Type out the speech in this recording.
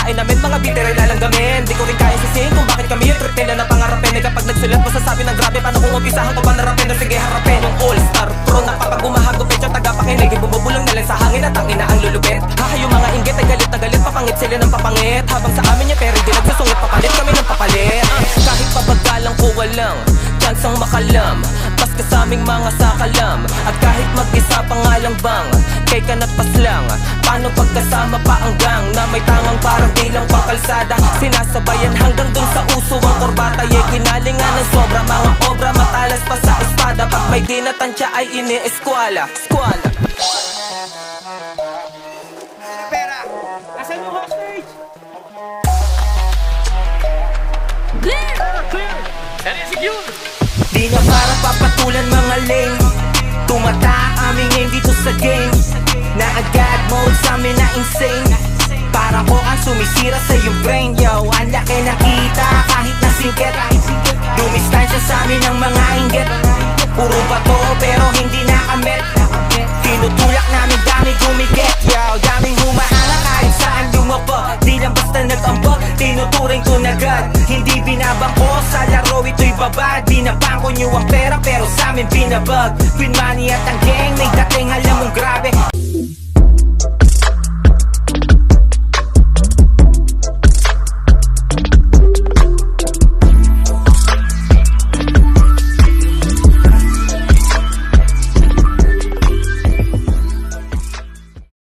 kikitain namin, mga bitero lalanggamin. Di ko rin kaya sisihin kung bakit kami yung trip nila na pangarapin. Eh kapag nagsulat, masasabi ng grabe, paano kung umpisahan ko ba narapin? O sige harapin yung all-star pro na kapag umahagupit yung tagapakinig, ibubulong na lang sa hangin at ang ina ang lulupit. Haha yung mga inggit ay galit na galit, papangit sila ng papangit. Habang sa amin yung pera di nagsusungit, papalit kami ng papalit. Kahit pabagalang ko walang chansang makalam, paska sa aming mga sakalam. At kahit mag-isa pa nga lang bang kay ka nagpaslang, paano pagkasama pa ang gang na may tangang parang bilang pakalsada. Sinasabayan hanggang dun sa uso ang korbata. Kinalingan ng sobra, mga obra matalas pa sa espada. Pag may dinatansya ay ini-eskwala. Eskwala. Pera! Asan yung hostage? Clear! Clear! And execute! Di na parang papatulan mga lane, tumata aming aim dito sa game. Na agad mode sa amin na insane, para ko ang sumisira sa iyong brain. Yo, ang laki nakita kahit nasingkit. Dumistansya sa amin ang mga inggit, puro bato pero hindi nakamit. Tinutulak namin dami gumigit. Yo, daming humahanga kahit saan lumapag. Di lang basta nag-ambag, tinuturing ko na God. Hindi binabangko sa laro, ito'y babad. Binabangko nyo ang pera pero sa amin binabag. Queen Money at ang gang may